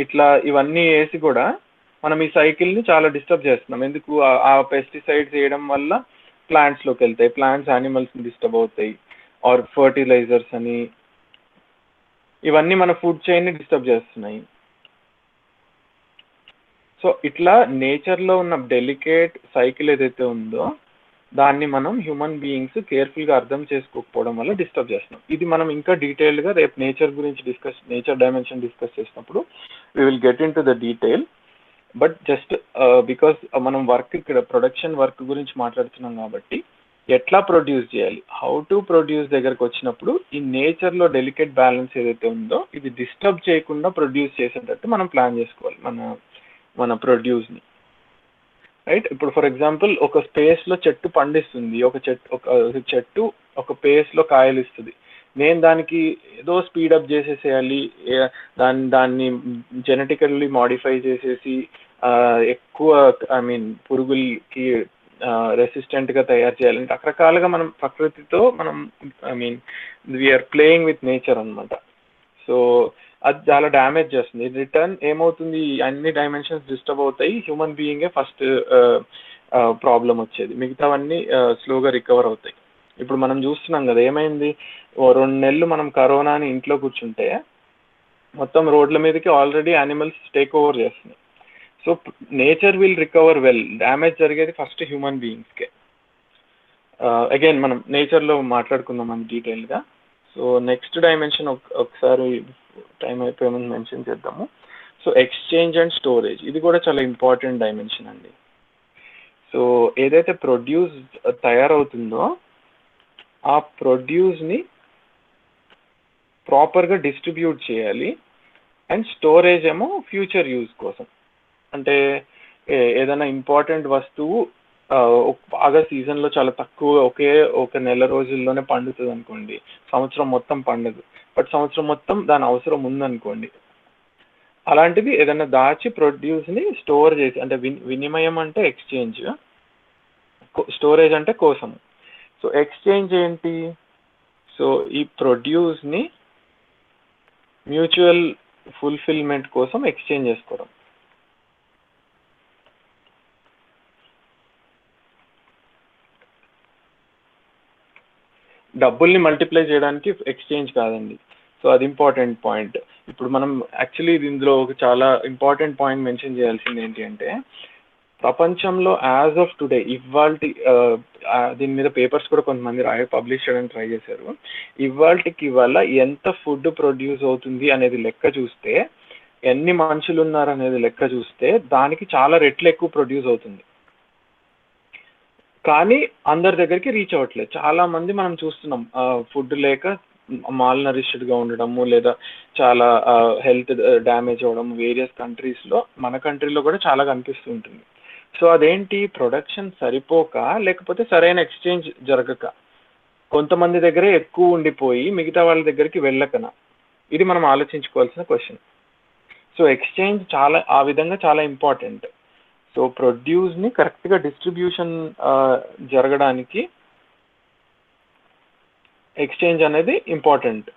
[SPEAKER 1] ఇట్లా ఇవన్నీ వేసి కూడా మనం ఈ సైకిల్ని చాలా డిస్టర్బ్ చేస్తున్నాం. ఎందుకు? ఆ పెస్టిసైడ్స్ వేయడం వల్ల ప్లాంట్స్లోకి వెళ్తాయి, ప్లాంట్స్ యానిమల్స్ని డిస్టర్బ్ అవుతాయి. ఆర్ ఫర్టిలైజర్స్ అని, ఇవన్నీ మన ఫుడ్ చైన్ని డిస్టర్బ్ చేస్తున్నాయి. సో ఇట్లా నేచర్లో ఉన్న డెలికేట్ సైకిల్ ఏదైతే ఉందో దాన్ని మనం హ్యూమన్ బీయింగ్స్ కేర్ఫుల్గా అర్థం చేసుకోకపోవడం వల్ల డిస్టర్బ్ చేస్తున్నాం. ఇది మనం ఇంకా డీటెయిల్డ్గా రేపు నేచర్ గురించి నేచర్ డైమెన్షన్ డిస్కస్ చేసినప్పుడు we will get in to the detail. But just because మనం వర్క్ ఇక్కడ ప్రొడక్షన్ వర్క్ గురించి మాట్లాడుతున్నాం కాబట్టి ఎట్లా ప్రొడ్యూస్ చేయాలి, హౌ టు ప్రొడ్యూస్ దగ్గరకు వచ్చినప్పుడు ఈ నేచర్లో డెలికేట్ బ్యాలెన్స్ ఏదైతే ఉందో ఇది డిస్టర్బ్ చేయకుండా ప్రొడ్యూస్ చేసేటట్టు మనం ప్లాన్ చేసుకోవాలి మన ప్రొడ్యూస్ని, రైట్? ఇప్పుడు ఫర్ ఎగ్జాంపుల్ ఒక స్పేస్లో చెట్టు పండిస్తుంది, ఒక చెట్టు ఒక పేస్లో కాయలు ఇస్తుంది. నేను దానికి ఏదో స్పీడప్ చేసేసేయాలి, దాన్ని జెనెటికల్లీ మాడిఫై చేసేసి ఎక్కువ పురుగులకి రెసిస్టెంట్గా తయారు చేయాలంటే రకరకాలుగా మనం ప్రకృతితో వీఆర్ ప్లేయింగ్ విత్ నేచర్ అనమాట. సో అది చాలా డ్యామేజ్ చేస్తుంది. రిటర్న్ ఏమవుతుంది, అన్ని డైమెన్షన్స్ డిస్టర్బ్ అవుతాయి, హ్యూమన్ బీయింగే ఫస్ట్ ప్రాబ్లం వచ్చేది, మిగతావన్నీ స్లోగా రికవర్ అవుతాయి. ఇప్పుడు మనం చూస్తున్నాం కదా ఏమైంది, 2 నెలలు మనం కరోనాని ఇంట్లో కూర్చుంటే మొత్తం రోడ్ల మీదకి ఆల్రెడీ యానిమల్స్ టేక్ ఓవర్ చేస్తున్నాయి. So nature will recover well, damage జరిగేది ఫస్ట్ హ్యూమన్ బీయింగ్స్కే. అగైన్ మనం నేచర్లో మాట్లాడుకుందాం అని డీటెయిల్గా. సో నెక్స్ట్ డైమెన్షన్ ఒకసారి టైం అయిపోయే ముందు మెన్షన్ చేద్దాము. సో ఎక్స్చేంజ్ అండ్ స్టోరేజ్, ఇది కూడా చాలా ఇంపార్టెంట్ డైమెన్షన్ అండి. సో ఏదైతే ప్రొడ్యూస్ తయారవుతుందో ఆ ప్రొడ్యూస్ని ప్రాపర్గా డిస్ట్రిబ్యూట్ చేయాలి. అండ్ స్టోరేజ్ ఏమో ఫ్యూచర్ యూజ్ కోసం, అంటే ఏదైనా ఇంపార్టెంట్ వస్తువు బాగా సీజన్లో చాలా తక్కువ ఒక నెల రోజుల్లోనే పండుతుంది అనుకోండి, సంవత్సరం మొత్తం పండదు, బట్ సంవత్సరం మొత్తం దాని అవసరం ఉందనుకోండి, అలాంటిది ఏదైనా దాచి ప్రొడ్యూస్ని స్టోర్ చేసి, అంటే వినిమయం అంటే ఎక్స్చేంజ్, స్టోరేజ్ అంటే కోసం. సో ఎక్స్చేంజ్ ఏంటి? సో ఈ ప్రొడ్యూస్ని మ్యూచువల్ ఫుల్ఫిల్మెంట్ కోసం ఎక్స్చేంజ్ చేసుకోవడం. డబ్బుల్ని మల్టిప్లై చేయడానికి ఎక్స్చేంజ్ కాదండి. సో అది ఇంపార్టెంట్ పాయింట్. ఇప్పుడు మనం యాక్చువల్లీ ఇందులో ఒక చాలా ఇంపార్టెంట్ పాయింట్ మెన్షన్ చేయాల్సింది ఏంటి అంటే, ప్రపంచంలో యాజ్ ఆఫ్ టుడే ఇవాల్టి దీని మీద పేపర్స్ కూడా కొంతమంది పబ్లిష్ చేయడానికి ట్రై చేశారు. ఇవాళ ఎంత ఫుడ్ ప్రొడ్యూస్ అవుతుంది అనేది లెక్క చూస్తే, ఎన్ని మనుషులు ఉన్నారు అనేది లెక్క చూస్తే దానికి చాలా రెట్లు ఎక్కువ ప్రొడ్యూస్ అవుతుంది. కానీ అందరి దగ్గరికి రీచ్ అవ్వట్లేదు. చాలా మంది మనం చూస్తున్నాం ఫుడ్ లేక మాల్ నరిష్డ్గా ఉండడము, లేదా చాలా హెల్త్ డ్యామేజ్ అవ్వడం వేరియస్ కంట్రీస్లో, మన కంట్రీలో కూడా చాలా కనిపిస్తూ ఉంటుంది. సో అదేంటి, ప్రొడక్షన్ సరిపోక, లేకపోతే సరైన ఎక్స్చేంజ్ జరగక, కొంతమంది దగ్గరే ఎక్కువ ఉండిపోయి మిగతా వాళ్ళ దగ్గరికి వెళ్ళకనా? ఇది మనం ఆలోచించుకోవాల్సిన క్వశ్చన్. సో ఎక్స్చేంజ్ ఆ విధంగా చాలా ఇంపార్టెంట్. సో ప్రొడ్యూస్ని కరెక్ట్గా డిస్ట్రిబ్యూషన్ జరగడానికి ఎక్స్చేంజ్ అనేది ఇంపార్టెంట్,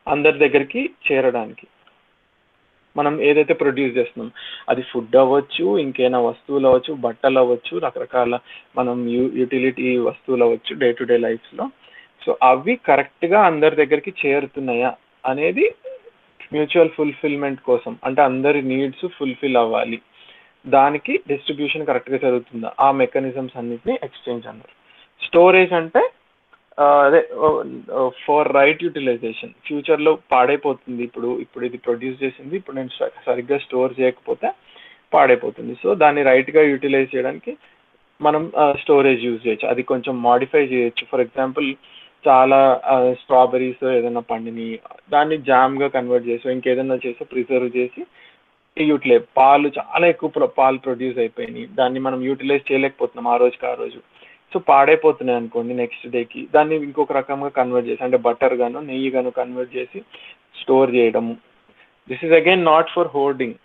[SPEAKER 1] అందరి దగ్గరికి చేరడానికి. మనం ఏదైతే ప్రొడ్యూస్ చేస్తున్నాం, అది ఫుడ్ అవ్వచ్చు, ఇంకేనా వస్తువులు అవ్వచ్చు, బట్టలు అవ్వచ్చు, రకరకాల మనం యూటిలిటీ వస్తువులు అవ్వచ్చు డే టు డే లైఫ్లో. సో అవి కరెక్ట్గా అందరి దగ్గరికి చేరుతున్నాయా అనేది మ్యూచువల్ ఫుల్ఫిల్మెంట్ కోసం, అంటే అందరి నీడ్స్ ఫుల్ఫిల్ అవ్వాలి, దానికి డిస్ట్రిబ్యూషన్ కరెక్ట్గా జరుగుతుందా, ఆ మెకానిజమ్స్ అన్నిటిని ఎక్స్చేంజ్ అన్నారు. స్టోరేజ్ అంటే అదే ఫర్ రైట్ యూటిలైజేషన్, ఫ్యూచర్లో పాడైపోతుంది, ఇప్పుడు ఇది ప్రొడ్యూస్ చేసింది, ఇప్పుడు నేను సరిగ్గా స్టోర్ చేయకపోతే పాడైపోతుంది. సో దాన్ని రైట్గా యూటిలైజ్ చేయడానికి మనం స్టోరేజ్ యూజ్ చేయొచ్చు, అది కొంచెం మాడిఫై చేయొచ్చు. ఫర్ ఎగ్జాంపుల్ చాలా స్ట్రాబెరీస్ ఏదైనా పండిని దాన్ని జామ్గా కన్వర్ట్ చేసి, ఇంకేదైనా చేసి ప్రిజర్వ్ చేసి యూటిలైజ్, పాలు చాలా ఎక్కువ పాలు ప్రొడ్యూస్ అయిపోయినాయి, దాన్ని మనం యూటిలైజ్ చేయలేకపోతున్నాం ఆ రోజు. సో పాడైపోతున్నాయి అనుకోండి, నెక్స్ట్ డేకి దాన్ని ఇంకొక రకంగా కన్వర్ట్ చేసి, అంటే బటర్ గాను నెయ్యి గాను కన్వర్ట్ చేసి స్టోర్ చేయడము. This is again not for hoarding,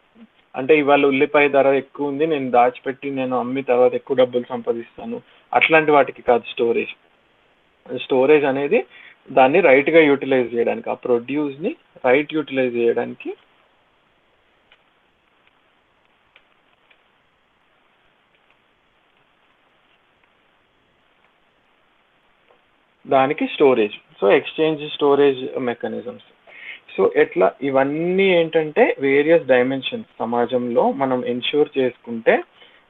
[SPEAKER 1] అంటే ఇవాళ ఉల్లిపాయ ధర ఎక్కువ ఉంది, నేను దాచిపెట్టి నేను అమ్మి తర్వాత ఎక్కువ డబ్బులు సంపాదిస్తాను, అట్లాంటి వాటికి కాదు స్టోరేజ్. స్టోరేజ్ అనేది దాన్ని రైట్గా యూటిలైజ్ చేయడానికి, ఆ ప్రొడ్యూస్ని రైట్ యూటిలైజ్ చేయడానికి దానికి storage. So exchange storage mechanisms. So ఎట్లా ఇవన్నీ ఏంటంటే వేరియస్ డైమెన్షన్స్ సమాజంలో మనం ఎన్ష్యూర్ చేసుకుంటే,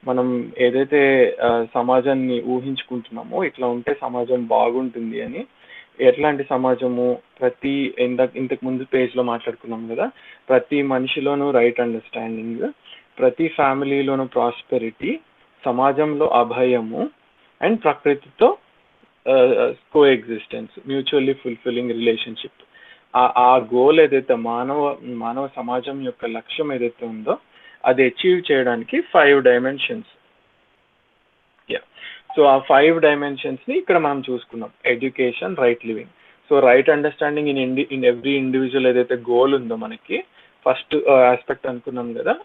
[SPEAKER 1] మనం ఏదైతే సమాజాన్ని ఊహించుకుంటున్నామో ఇట్లా ఉంటే సమాజం బాగుంటుంది అని. ఎట్లాంటి సమాజము? ప్రతి ఇంతకు ముందు పేజ్లో మాట్లాడుకున్నాం కదా, ప్రతి మనిషిలోనూ రైట్ అండర్స్టాండింగ్, ప్రతి ఫ్యామిలీలోనూ ప్రాస్పెరిటీ, సమాజంలో అభయము, అండ్ ప్రకృతితో కో ఎగ్జిస్టెన్స్, మ్యూచువల్లీ ఫుల్ఫిల్లింగ్ రిలేషన్షిప్. ఆ గోల్ ఏదైతే మానవ సమాజం యొక్క లక్ష్యం ఏదైతే ఉందో అది అచీవ్ చేయడానికి 5 డైమెన్షన్స్. సో ఆ 5 డైమెన్షన్స్ని ఇక్కడ మనం చూసుకున్నాం. Education, right living. So right understanding in every individual ఏదైతే గోల్ ఉందో మనకి ఫస్ట్ ఆస్పెక్ట్ అనుకున్నాం కదా,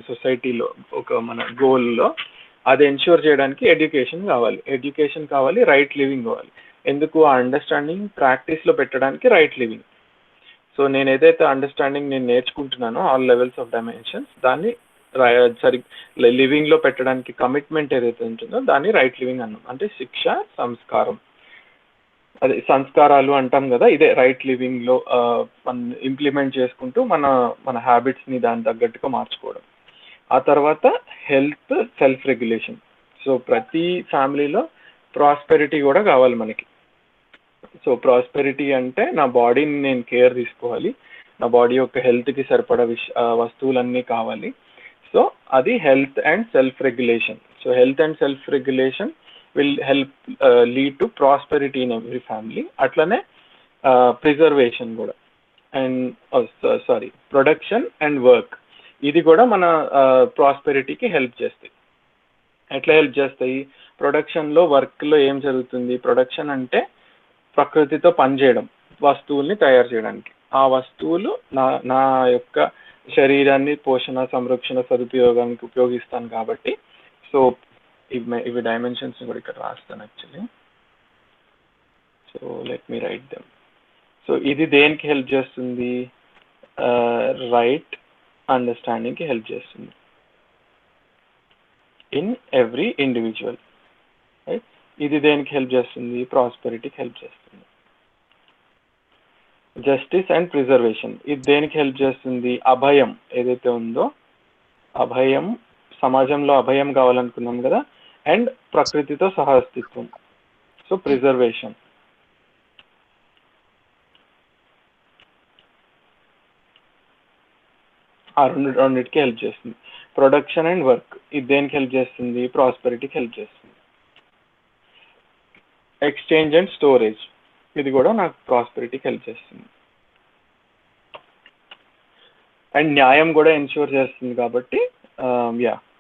[SPEAKER 1] సొసైటీలో ఒక మన గోల్లో అది ఎన్ష్యూర్ చేయడానికి ఎడ్యుకేషన్ కావాలి, రైట్ లివింగ్ కావాలి. ఎందుకు? ఆ అండర్స్టాండింగ్ ప్రాక్టీస్లో పెట్టడానికి రైట్ లివింగ్. సో నేను ఏదైతే అండర్స్టాండింగ్ నేను నేర్చుకుంటున్నానో ఆల్ లెవెల్స్ ఆఫ్ డైమెన్షన్స్, దాన్ని లివింగ్లో పెట్టడానికి కమిట్మెంట్ ఏదైతే ఉంటుందో దాన్ని రైట్ లివింగ్ అన్నాం. అంటే శిక్ష, సంస్కారం, అదే సంస్కారాలు అంటాం కదా, ఇదే రైట్ లివింగ్లో మనం ఇంప్లిమెంట్ చేసుకుంటూ మన హ్యాబిట్స్ని దాని తగ్గట్టుగా మార్చుకోవడం. ఆ తర్వాత హెల్త్, సెల్ఫ్ రెగ్యులేషన్. సో ప్రతి ఫ్యామిలీలో ప్రాస్పెరిటీ కూడా కావాలి మనకి. సో ప్రాస్పెరిటీ అంటే నా బాడీని నేను కేర్ తీసుకోవాలి, నా బాడీ యొక్క హెల్త్కి సరిపడా వస్తువులన్నీ కావాలి. సో అది health and self regulation. So health and self regulation will help lead to prosperity in every family. అట్లనే ప్రిజర్వేషన్ కూడా, అండ్ ప్రొడక్షన్ అండ్ వర్క్, ఇది కూడా మన ప్రాస్పెరిటీకి హెల్ప్ చేస్తాయి. ఎట్లా హెల్ప్ చేస్తాయి? ప్రొడక్షన్లో, వర్క్లో ఏం జరుగుతుంది? ప్రొడక్షన్ అంటే ప్రకృతితో పనిచేయడం, వస్తువుల్ని తయారు చేయడానికి. ఆ వస్తువులు నా యొక్క శరీరాన్ని పోషణ, సంరక్షణ, సదుపయోగానికి ఉపయోగిస్తాను కాబట్టి. సో ఇవి డైమెన్షన్స్ కూడా ఇక్కడ రాస్తాను actually. So let me write them. So ఇది దేనికి హెల్ప్ చేస్తుంది? రైట్ అండర్స్టాండింగ్కి హెల్ప్ చేస్తుంది ఇన్ ఎవ్రీ ఇండివిజువల్. రైట్. ఇది దేనికి హెల్ప్ చేస్తుంది? ప్రాస్పెరిటీకి హెల్ప్ చేస్తుంది. జస్టిస్ అండ్ ప్రిజర్వేషన్, ఇది దేనికి హెల్ప్ చేస్తుంది? అభయం ఏదైతే ఉందో, అభయం, సమాజంలో అభయం కావాలనుకున్నాం కదా, అండ్ ప్రకృతితో సహఅస్తిత్వం. So preservation. ఆ రెండింటికి హెల్ప్ చేస్తుంది. ప్రొడక్షన్ అండ్ వర్క్, ఇది దేనికి హెల్ప్ చేస్తుంది? ప్రాస్పెరిటీకి హెల్ప్ చేస్తుంది. ఎక్స్చేంజ్ అండ్ స్టోరేజ్, ఇది కూడా నాకు ప్రాస్పెరిటీకి హెల్ప్ చేస్తుంది. అండ్ న్యాయం కూడా ఎన్ష్యూర్ చేస్తుంది కాబట్టి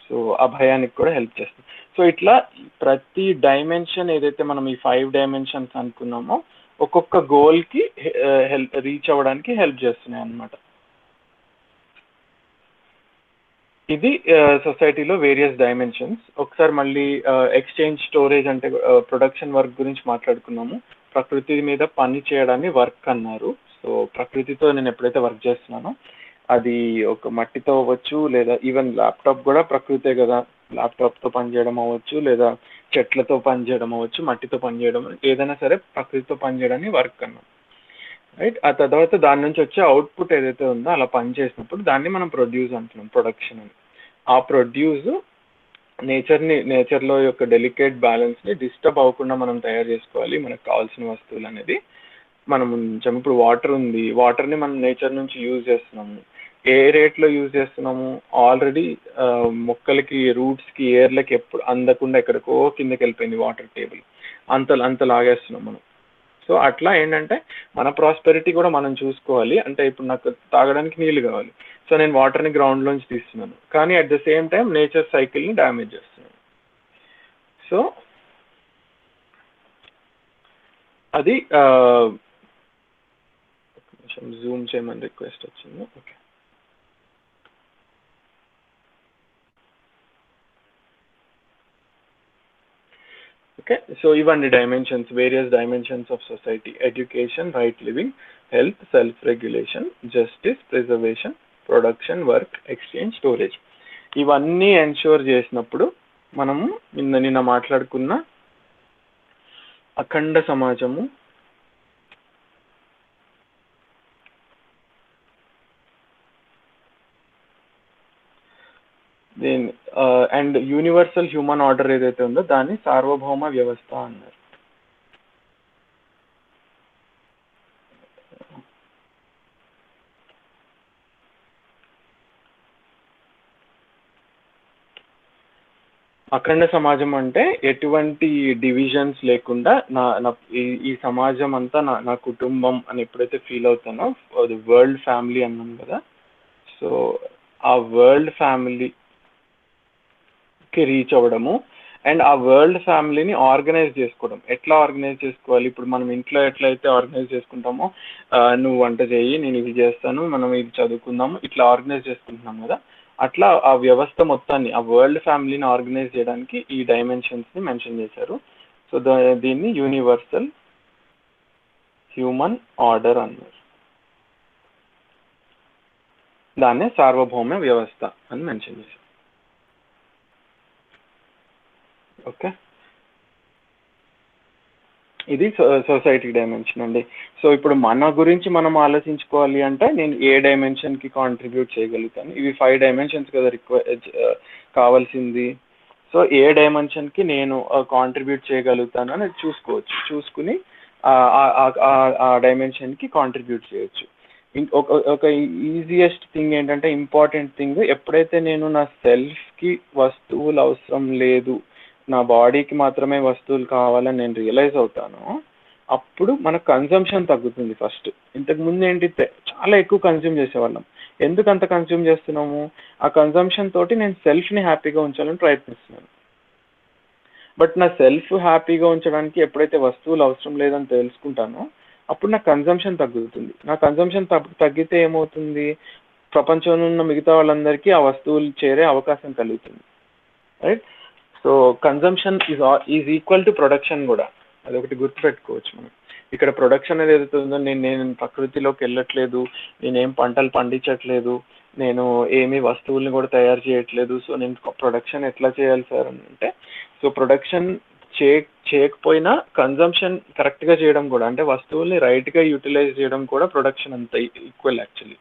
[SPEAKER 1] సో అభయానికి కూడా హెల్ప్ చేస్తుంది. సో ఇట్లా ప్రతి డైమెన్షన్ ఏదైతే మనం ఈ 5 డైమెన్షన్స్ అనుకున్నామో ఒక్కొక్క గోల్కి రీచ్ అవ్వడానికి హెల్ప్ చేస్తున్నాయి అన్నమాట. ఇది సొసైటీలో వేరియస్ డైమెన్షన్స్. ఒకసారి మళ్ళీ ఎక్స్చేంజ్, స్టోరేజ్ అంటే ప్రొడక్షన్, వర్క్ గురించి మాట్లాడుకున్నాము. ప్రకృతి మీద పని చేయడాన్ని వర్క్ అన్నారు. సో ప్రకృతితో నేను ఎప్పుడైతే వర్క్ చేస్తున్నానో అది ఒక మట్టితో అవ్వచ్చు, లేదా ఈవెన్ ల్యాప్టాప్ కూడా ప్రకృతే కదా. ల్యాప్టాప్తో పనిచేయడం అవ్వచ్చు, లేదా చెట్లతో పనిచేయడం అవ్వచ్చు, మట్టితో పనిచేయడం, ఏదైనా సరే ప్రకృతితో పనిచేయడాన్ని వర్క్ అన్నాం. రైట్. ఆ తర్వాత దాని నుంచి వచ్చే అవుట్పుట్ ఏదైతే ఉందో అలా పని చేసినప్పుడు దాన్ని మనం ప్రొడ్యూస్ అంటున్నాం, ప్రొడక్షన్ అని. ఆ ప్రొడ్యూస్ నేచర్లో యొక్క డెలికేట్ బ్యాలెన్స్ని డిస్టర్బ్ అవ్వకుండా మనం తయారు చేసుకోవాలి. మనకు కావాల్సిన వస్తువులు అనేది మనం ఉంచాము. ఇప్పుడు వాటర్ ఉంది, వాటర్ని మనం నేచర్ నుంచి యూజ్ చేస్తున్నాము. ఏ రేట్లో యూజ్ చేస్తున్నాము? ఆల్రెడీ మొక్కలకి, రూట్స్కి, ఏర్లకి ఎప్పుడు అందకుండా ఎక్కడికో కిందకి వెళ్ళిపోయింది వాటర్ టేబుల్, అంత లాగేస్తున్నాం మనం. సో అట్లా ఏంటంటే మన ప్రాస్పెరిటీ కూడా మనం చూసుకోవాలి. అంటే ఇప్పుడు నాకు తాగడానికి నీళ్ళు కావాలి, సో నేను వాటర్ని గ్రౌండ్లోంచి తీస్తున్నాను, కానీ at the same time nature సైకిల్ని డ్యామేజ్ చేస్తున్నాను. సో అది జూమ్ చేయమని రిక్వెస్ట్ వచ్చింది. ఓకే. ఓకే, సో ఇవన్నీ dimensions, various dimensions of society: education, right living, health, self regulation, justice, preservation, production, work, exchange, storage. ఇవన్నీ ఎన్ష్యూర్ చేసినప్పుడు మనము నిన్న మాట్లాడుకున్న అఖండ సమాజము, అండ్ యూనివర్సల్ హ్యూమన్ ఆర్డర్ ఏదైతే ఉందో దాన్ని సార్వభౌమ వ్యవస్థ అన్నారు. అఖండ సమాజం అంటే ఎటువంటి డివిజన్స్ లేకుండా ఈ సమాజం అంతా నా కుటుంబం అని ఎప్పుడైతే ఫీల్ అవుతానో, అది వరల్డ్ ఫ్యామిలీ అన్నాం కదా. సో ఆ వరల్డ్ ఫ్యామిలీకి రీచ్ అవ్వడము, అండ్ ఆ వరల్డ్ ఫ్యామిలీని ఆర్గనైజ్ చేసుకోవడం. ఎట్లా ఆర్గనైజ్ చేసుకోవాలి? ఇప్పుడు మనం ఇంట్లో ఎట్లయితే ఆర్గనైజ్ చేసుకుంటామో, నువ్వు వంట చేయి, నేను ఇది చేస్తాను, మనం ఇది చదువుకుందాము, ఇట్లా ఆర్గనైజ్ చేసుకుంటున్నాం కదా. అట్లా ఆ వ్యవస్థ మొత్తాన్ని, ఆ వరల్డ్ ఫ్యామిలీని ఆర్గనైజ్ చేయడానికి ఈ డైమెన్షన్స్ని మెన్షన్ చేశారు. సో దీన్ని యూనివర్సల్ హ్యూమన్ ఆర్డర్ అన్నారు. దాన్నే సార్వభౌమ వ్యవస్థ అని మెన్షన్ చేశారు. ఓకే, ఇది సొసైటీ డైమెన్షన్ అండి. సో ఇప్పుడు మన గురించి మనం ఆలోచించుకోవాలి అంటే నేను ఏ డైమెన్షన్కి కాంట్రిబ్యూట్ చేయగలుగుతాను? ఇవి 5 డైమెన్షన్స్ కదా కావాల్సింది. సో ఏ డైమెన్షన్కి నేను కాంట్రిబ్యూట్ చేయగలుగుతాను అనేది చూసుకోవచ్చు. చూసుకుని ఆ డైమెన్షన్కి కాంట్రిబ్యూట్ చేయొచ్చు. ఒక ఈజియెస్ట్ థింగ్ ఏంటంటే, ఇంపార్టెంట్ థింగ్, ఎప్పుడైతే నేను నా సెల్ఫ్కి వస్తువులు అవసరం లేదు, నా బాడీకి మాత్రమే వస్తువులు కావాలని నేను రియలైజ్ అవుతాను, అప్పుడు మన కన్జంప్షన్ తగ్గుతుంది. ఫస్ట్, ఇంతకు ముందు ఏంటి, చాలా ఎక్కువ కన్జ్యూమ్ చేసేవాళ్ళం. ఎందుకు అంత కన్జ్యూమ్ చేస్తున్నాము? ఆ కన్జంప్షన్ తోటి నేను సెల్ఫ్ని హ్యాపీగా ఉంచాలని ప్రయత్నిస్తున్నాను. బట్ నా సెల్ఫ్ హ్యాపీగా ఉంచడానికి ఎప్పుడైతే వస్తువులు అవసరం లేదని తెలుసుకుంటానో, అప్పుడు నా కన్జంప్షన్ తగ్గుతుంది. నా కన్జంప్షన్ తగ్గితే ఏమవుతుంది? ప్రపంచంలో ఉన్న మిగతా వాళ్ళందరికీ ఆ వస్తువులు చేరే అవకాశం కలుగుతుంది. Right? So consumption is equal to production కూడా. అదొకటి గుర్తుపెట్టుకోవచ్చు మనం. ఇక్కడ ప్రొడక్షన్ అనేది ఏదైతే ఉందో, నేను ప్రకృతిలోకి వెళ్ళట్లేదు, నేనేం పంటలు పండించట్లేదు, నేను ఏమీ వస్తువుల్ని కూడా తయారు చేయట్లేదు. సో నేను ప్రొడక్షన్ ఎట్లా చేయాలి సార్ అని అంటే, సో ప్రొడక్షన్ చేయకపోయినా కన్జంప్షన్ కరెక్ట్గా చేయడం కూడా, అంటే వస్తువుల్ని రైట్గా యూటిలైజ్ చేయడం కూడా ప్రొడక్షన్ అంత ఈక్వల్ యాక్చువల్లీ.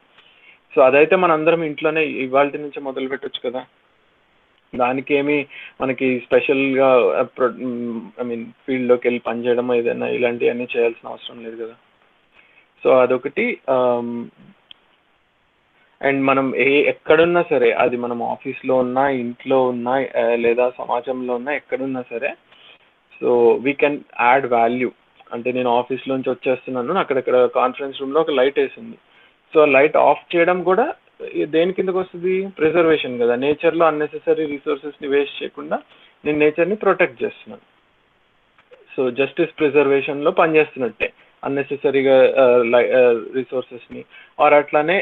[SPEAKER 1] సో అదైతే మనందరం ఇంట్లోనే ఇవాళ నుంచి మొదలు పెట్టచ్చు కదా. దానికి ఏమి మనకి స్పెషల్గా ఫీల్డ్లోకి వెళ్ళి పనిచేయడం ఏదైనా ఇలాంటివన్నీ చేయాల్సిన అవసరం లేదు కదా. సో అదొకటి. అండ్ మనం ఎక్కడున్నా సరే, అది మనం ఆఫీస్లో ఉన్నా, ఇంట్లో ఉన్నా, లేదా సమాజంలో ఉన్నా, ఎక్కడున్నా సరే, so we can add value. అంటే నేను ఆఫీస్లోంచి వచ్చేస్తున్నాను, అక్కడక్కడ కాన్ఫరెన్స్ రూమ్లో ఒక లైట్ వేసింది. సో లైట్ ఆఫ్ చేయడం కూడా దేని కిందకు వస్తుంది? ప్రిజర్వేషన్ కదా. నేచర్లో అన్నెసెసరీ రిసోర్సెస్ని వేస్ట్ చేయకుండా నేను నేచర్ని ప్రొటెక్ట్ చేస్తున్నాను. సో జస్టిస్ ప్రిజర్వేషన్లో పనిచేస్తున్నట్టే, అన్నెసెసరీగా రిసోర్సెస్ని. ఆర్ అట్లానే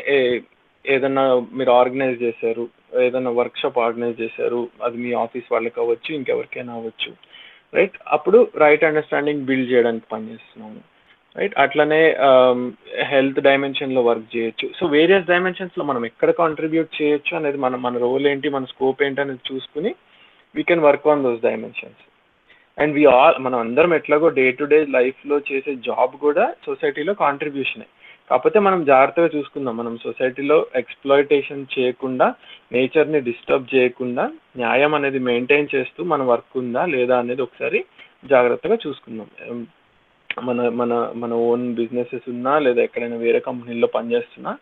[SPEAKER 1] ఏదన్నా మీరు ఆర్గనైజ్ చేశారు, ఏదైనా వర్క్షాప్ ఆర్గనైజ్ చేశారు, అది మీ ఆఫీస్ వాళ్ళకి అవ్వచ్చు, ఇంకెవరికైనా అవ్వచ్చు. రైట్? అప్పుడు రైట్ అండర్స్టాండింగ్ బిల్డ్ చేయడానికి పనిచేస్తున్నాము. రైట్? అట్లనే హెల్త్ డైమెన్షన్లో వర్క్ చేయొచ్చు. సో వేరియస్ డైమెన్షన్స్లో మనం ఎక్కడ కాంట్రిబ్యూట్ చేయొచ్చు అనేది, మన రోల్ ఏంటి, మన స్కోప్ ఏంటి అనేది చూసుకుని we can work on those dimensions. And మనం అందరం ఎట్లాగో డే టు డే లైఫ్లో చేసే జాబ్ కూడా సొసైటీలో కాంట్రిబ్యూషనే. కాకపోతే మనం జాగ్రత్తగా చూసుకుందాం, మనం సొసైటీలో ఎక్స్ప్లాయిటేషన్ చేయకుండా, నేచర్ని డిస్టర్బ్ చేయకుండా, న్యాయం అనేది మెయింటైన్ చేస్తూ మన వర్క్ ఉందా లేదా అనేది ఒకసారి జాగ్రత్తగా చూసుకుందాం. మన మన మన ఓన్ బిజినెసెస్ ఉన్నా, లేదా ఎక్కడైనా వేరే కంపెనీల్లో పనిచేస్తున్నా,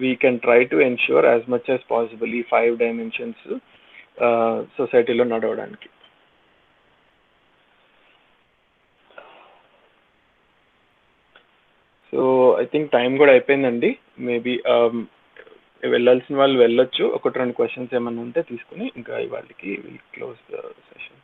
[SPEAKER 1] we can try to ensure as much as possible ఈ 5 డైమెన్షన్స్ సొసైటీలో నడవడానికి. సో ఐ థింక్ టైం కూడా అయిపోయిందండి. మేబీ వెళ్ళాల్సిన వాళ్ళు వెళ్ళొచ్చు. 1-2 క్వశ్చన్స్ ఏమైనా ఉంటే తీసుకుని ఇంకా ఇవాళకి విల్ క్లోజ్ ద సెషన్.